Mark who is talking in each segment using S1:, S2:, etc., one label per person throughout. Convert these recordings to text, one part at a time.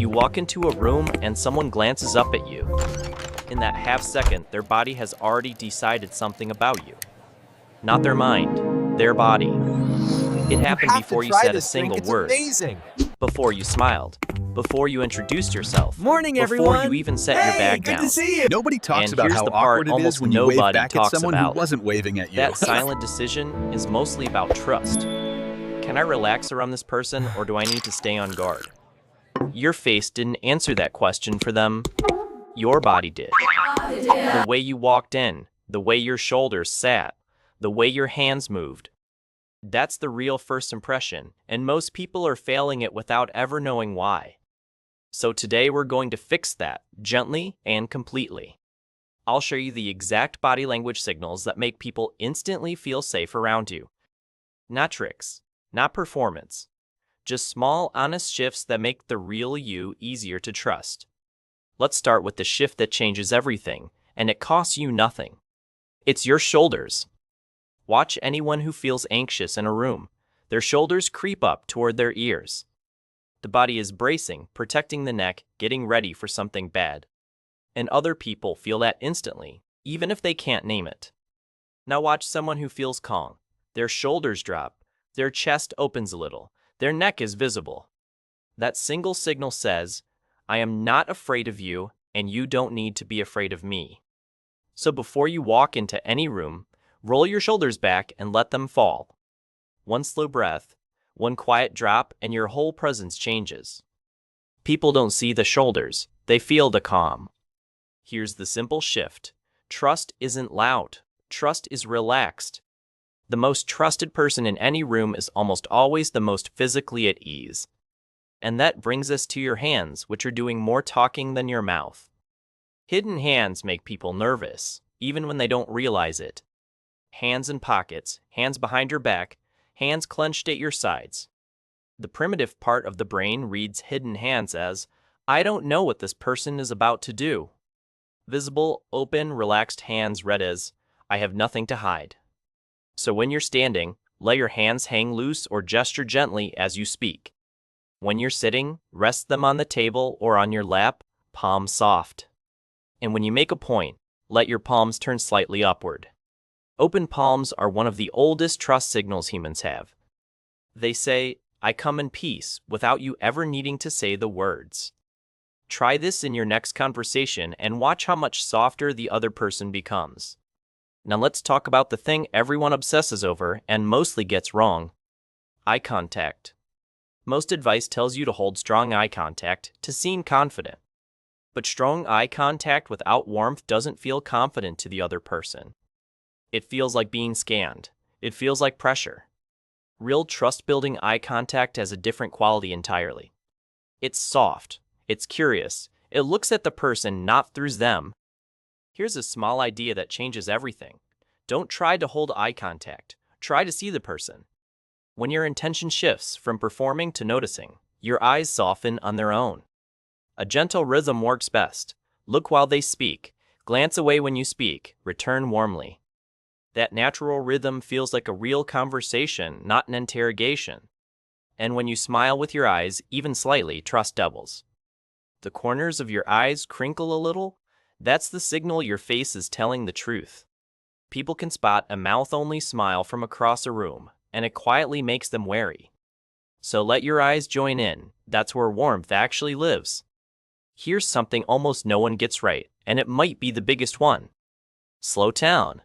S1: You walk into a room and someone glances up at you. In that half second, their body has already decided something about you. Not their mind, their body. It happened before you said a single word,
S2: Amazing.
S1: before you smiled, before you introduced yourself,
S3: Morning,
S1: before
S3: everyone.
S1: you even set your bag
S2: Good
S1: down.
S2: to see you.
S4: Nobody talks
S1: And
S4: about
S1: here's
S4: how
S1: the part
S4: awkward it
S1: almost
S4: is when you wave
S1: nobody
S4: back at
S1: talks
S4: someone
S1: about.
S4: who wasn't waving at you.
S1: That silent decision is mostly about trust. Can I relax around this person, or do I need to stay on guard? Your face didn't answer that question for them. Your body did. The way you walked in, the way your shoulders sat, the way your hands moved. That's the real first impression, and most people are failing it without ever knowing why. So today we're going to fix that, gently and completely. I'll show you the exact body language signals that make people instantly feel safe around you. Not tricks, not performance. Just small, honest shifts that make the real you easier to trust. Let's start with the shift that changes everything, and it costs you nothing. It's your shoulders. Watch anyone who feels anxious in a room. Their shoulders creep up toward their ears. The body is bracing, protecting the neck, getting ready for something bad. And other people feel that instantly, even if they can't name it. Now watch someone who feels calm. Their shoulders drop, their chest opens a little, their neck is visible. That single signal says, I am not afraid of you, and you don't need to be afraid of me. So before you walk into any room, roll your shoulders back and let them fall. One slow breath, one quiet drop, and your whole presence changes. People don't see the shoulders, they feel the calm. Here's the simple shift. Trust isn't loud. Trust is relaxed. The most trusted person in any room is almost always the most physically at ease. And that brings us to your hands, which are doing more talking than your mouth. Hidden hands make people nervous, even when they don't realize it. Hands in pockets, hands behind your back, hands clenched at your sides. The primitive part of the brain reads hidden hands as, I don't know what this person is about to do. Visible, open, relaxed hands read as, I have nothing to hide. So when you're standing, let your hands hang loose or gesture gently as you speak. When you're sitting, rest them on the table or on your lap, palms soft. And when you make a point, let your palms turn slightly upward. Open palms are one of the oldest trust signals humans have. They say, I come in peace, without you ever needing to say the words. Try this in your next conversation and watch how much softer the other person becomes. Now let's talk about the thing everyone obsesses over and mostly gets wrong. Eye contact. Most advice tells you to hold strong eye contact to seem confident. But strong eye contact without warmth doesn't feel confident to the other person. It feels like being scanned. It feels like pressure. Real trust-building eye contact has a different quality entirely. It's soft. It's curious. It looks at the person, not through them. Here's a small idea that changes everything. Don't try to hold eye contact. Try to see the person. When your intention shifts from performing to noticing, your eyes soften on their own. A gentle rhythm works best. Look while they speak. Glance away when you speak. Return warmly. That natural rhythm feels like a real conversation, not an interrogation. And when you smile with your eyes, even slightly, trust doubles. The corners of your eyes crinkle a little. That's the signal your face is telling the truth. People can spot a mouth-only smile from across a room, and it quietly makes them wary. So let your eyes join in. That's where warmth actually lives. Here's something almost no one gets right, and it might be the biggest one. Slow down.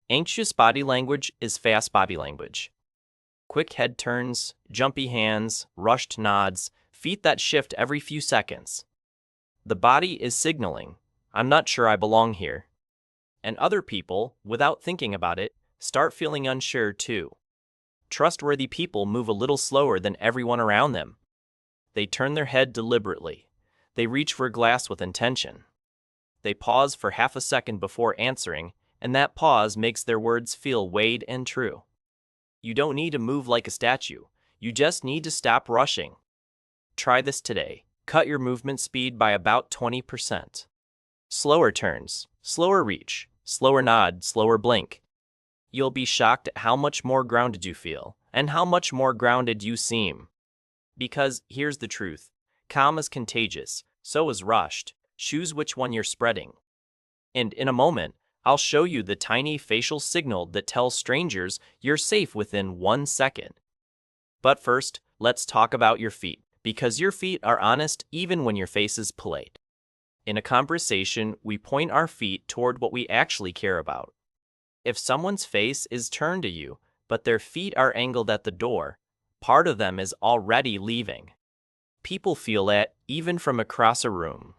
S1: Anxious body language is fast body language. Quick head turns, jumpy hands, rushed nods, feet that shift every few seconds. The body is signaling, I'm not sure I belong here. And other people, without thinking about it, start feeling unsure too. Trustworthy people move a little slower than everyone around them. They turn their head deliberately. They reach for a glass with intention. They pause for half a second before answering, and that pause makes their words feel weighed and true. You don't need to move like a statue. You just need to stop rushing. Try this today. Cut your movement speed by about 20%. Slower turns, slower reach, slower nod, slower blink. You'll be shocked at how much more grounded you feel, and how much more grounded you seem. Because here's the truth. Calm is contagious, so is rushed. Choose which one you're spreading. And in a moment, I'll show you the tiny facial signal that tells strangers you're safe within 1 second. But first, let's talk about your feet, because your feet are honest even when your face is polite. In a conversation, we point our feet toward what we actually care about. If someone's face is turned to you, but their feet are angled at the door, part of them is already leaving. People feel that even from across a room.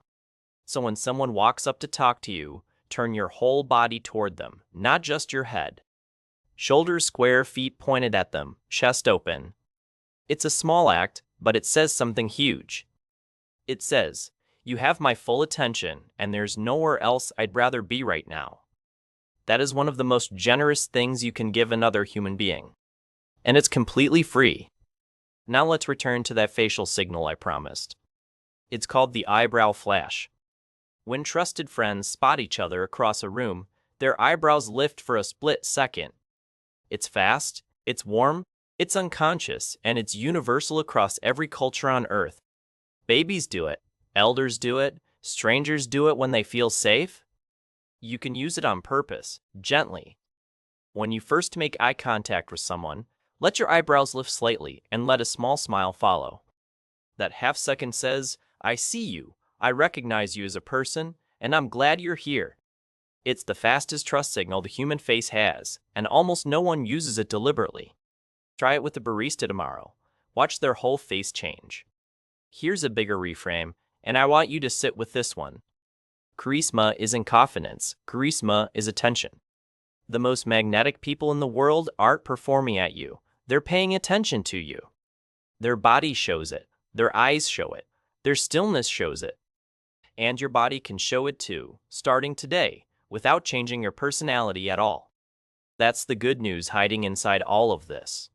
S1: So when someone walks up to talk to you, turn your whole body toward them, not just your head. Shoulders square, feet pointed at them, chest open. It's a small act, but it says something huge. It says, "You have my full attention, and there's nowhere else I'd rather be right now." That is one of the most generous things you can give another human being. And it's completely free. Now let's return to that facial signal I promised. It's called the eyebrow flash. When trusted friends spot each other across a room, their eyebrows lift for a split second. It's fast, it's warm, it's unconscious, and it's universal across every culture on Earth. Babies do it, elders do it, strangers do it when they feel safe. You can use it on purpose, gently. When you first make eye contact with someone, let your eyebrows lift slightly and let a small smile follow. That half second says, "I see you, I recognize you as a person, and I'm glad you're here." It's the fastest trust signal the human face has, and almost no one uses it deliberately. Try it with a barista tomorrow. Watch their whole face change. Here's a bigger reframe, and I want you to sit with this one. Charisma isn't confidence, charisma is attention. The most magnetic people in the world aren't performing at you, they're paying attention to you. Their body shows it, their eyes show it, their stillness shows it. And your body can show it too, starting today, without changing your personality at all. That's the good news hiding inside all of this.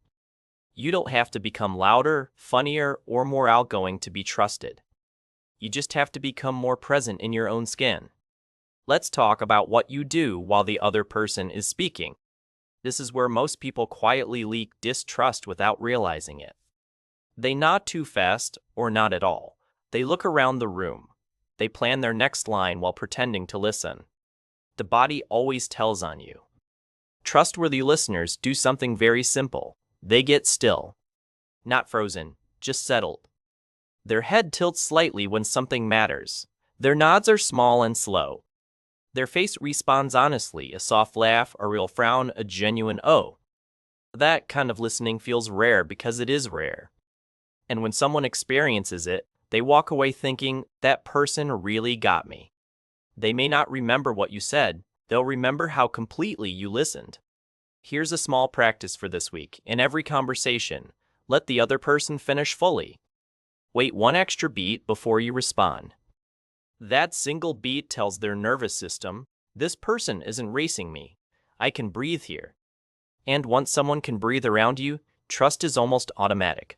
S1: You don't have to become louder, funnier, or more outgoing to be trusted. You just have to become more present in your own skin. Let's talk about what you do while the other person is speaking. This is where most people quietly leak distrust without realizing it. They nod too fast, or not at all. They look around the room. They plan their next line while pretending to listen. The body always tells on you. Trustworthy listeners do something very simple. They get still. Not frozen, just settled. Their head tilts slightly when something matters. Their nods are small and slow. Their face responds honestly, a soft laugh, a real frown, a genuine "oh." That kind of listening feels rare because it is rare. And when someone experiences it, they walk away thinking, that person really got me. They may not remember what you said, they'll remember how completely you listened. Here's a small practice for this week. In every conversation, let the other person finish fully. Wait one extra beat before you respond. That single beat tells their nervous system, this person isn't racing me. I can breathe here. And once someone can breathe around you, trust is almost automatic.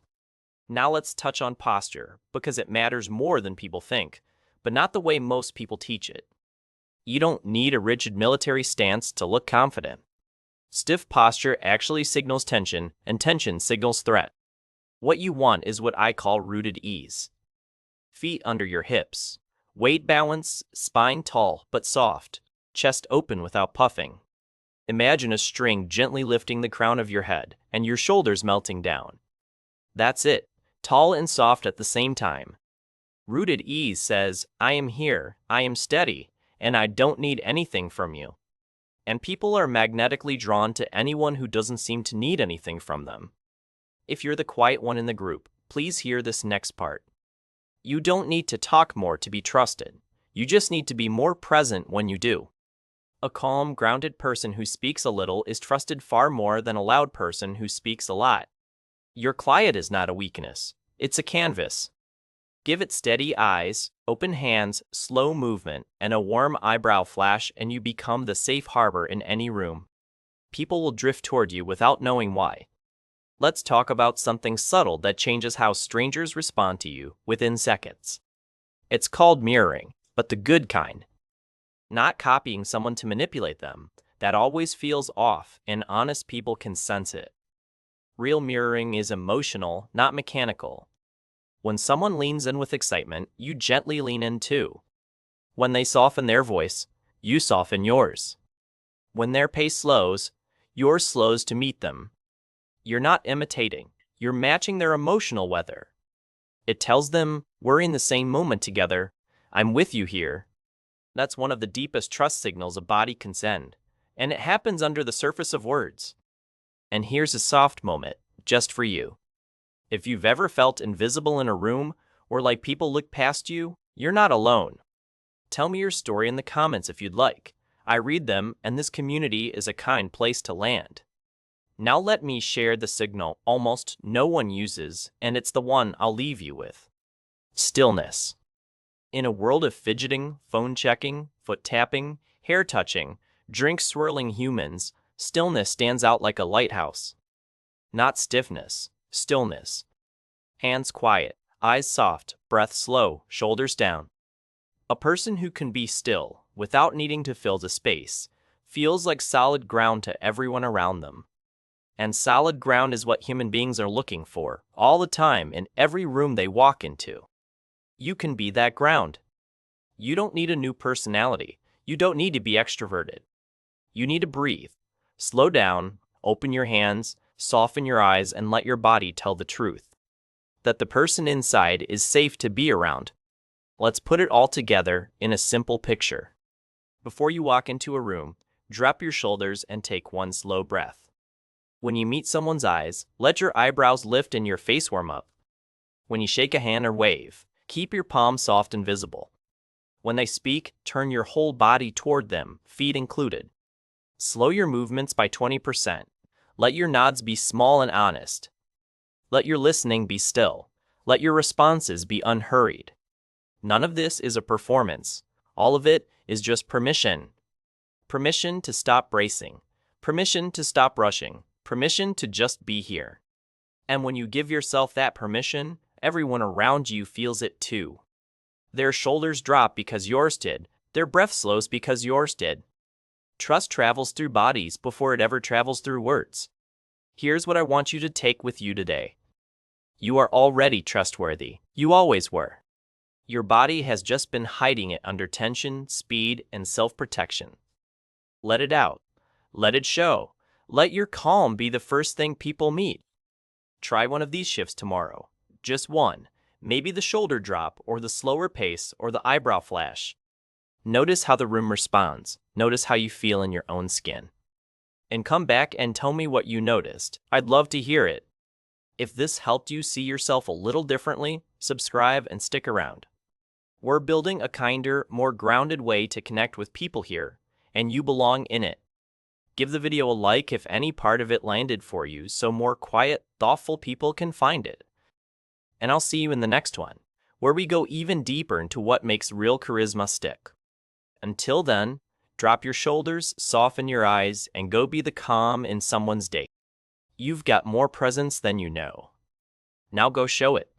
S1: Now let's touch on posture, because it matters more than people think, but not the way most people teach it. You don't need a rigid military stance to look confident. Stiff posture actually signals tension, and tension signals threat. What you want is what I call rooted ease. Feet under your hips. Weight balance, spine tall but soft, chest open without puffing. Imagine a string gently lifting the crown of your head and your shoulders melting down. That's it, tall and soft at the same time. Rooted ease says, I am here, I am steady, and I don't need anything from you. And people are magnetically drawn to anyone who doesn't seem to need anything from them. If you're the quiet one in the group, please hear this next part. You don't need to talk more to be trusted. You just need to be more present when you do. A calm, grounded person who speaks a little is trusted far more than a loud person who speaks a lot. Your quiet is not a weakness. It's a canvas. Give it steady eyes, open hands, slow movement, and a warm eyebrow flash, and you become the safe harbor in any room. People will drift toward you without knowing why. Let's talk about something subtle that changes how strangers respond to you within seconds. It's called mirroring, but the good kind. Not copying someone to manipulate them. That always feels off, and honest people can sense it. Real mirroring is emotional, not mechanical. When someone leans in with excitement, you gently lean in too. When they soften their voice, you soften yours. When their pace slows, yours slows to meet them. You're not imitating, you're matching their emotional weather. It tells them, we're in the same moment together, I'm with you here. That's one of the deepest trust signals a body can send, and it happens under the surface of words. And here's a soft moment, just for you. If you've ever felt invisible in a room, or like people look past you, you're not alone. Tell me your story in the comments if you'd like. I read them, and this community is a kind place to land. Now let me share the signal almost no one uses, and it's the one I'll leave you with. Stillness. In a world of fidgeting, phone checking, foot tapping, hair touching, drink swirling humans, stillness stands out like a lighthouse. Not stiffness, stillness. Hands quiet, eyes soft, breath slow, shoulders down. A person who can be still, without needing to fill the space, feels like solid ground to everyone around them. And solid ground is what human beings are looking for, all the time in every room they walk into. You can be that ground. You don't need a new personality. You don't need to be extroverted. You need to breathe. Slow down, open your hands, soften your eyes, and let your body tell the truth. That the person inside is safe to be around. Let's put it all together in a simple picture. Before you walk into a room, drop your shoulders and take one slow breath. When you meet someone's eyes, let your eyebrows lift and your face warm up. When you shake a hand or wave, keep your palms soft and visible. When they speak, turn your whole body toward them, feet included. Slow your movements by 20%. Let your nods be small and honest. Let your listening be still. Let your responses be unhurried. None of this is a performance. All of it is just permission. Permission to stop bracing. Permission to stop rushing. Permission to just be here. And when you give yourself that permission, everyone around you feels it too. Their shoulders drop because yours did. Their breath slows because yours did. Trust travels through bodies before it ever travels through words. Here's what I want you to take with you today. You are already trustworthy. You always were. Your body has just been hiding it under tension, speed, and self-protection. Let it out. Let it show. Let your calm be the first thing people meet. Try one of these shifts tomorrow. Just one. Maybe the shoulder drop, or the slower pace, or the eyebrow flash. Notice how the room responds. Notice how you feel in your own skin. And come back and tell me what you noticed. I'd love to hear it. If this helped you see yourself a little differently, subscribe and stick around. We're building a kinder, more grounded way to connect with people here, and you belong in it. Give the video a like if any part of it landed for you so more quiet, thoughtful people can find it. And I'll see you in the next one, where we go even deeper into what makes real charisma stick. Until then, drop your shoulders, soften your eyes, and go be the calm in someone's day. You've got more presence than you know. Now go show it.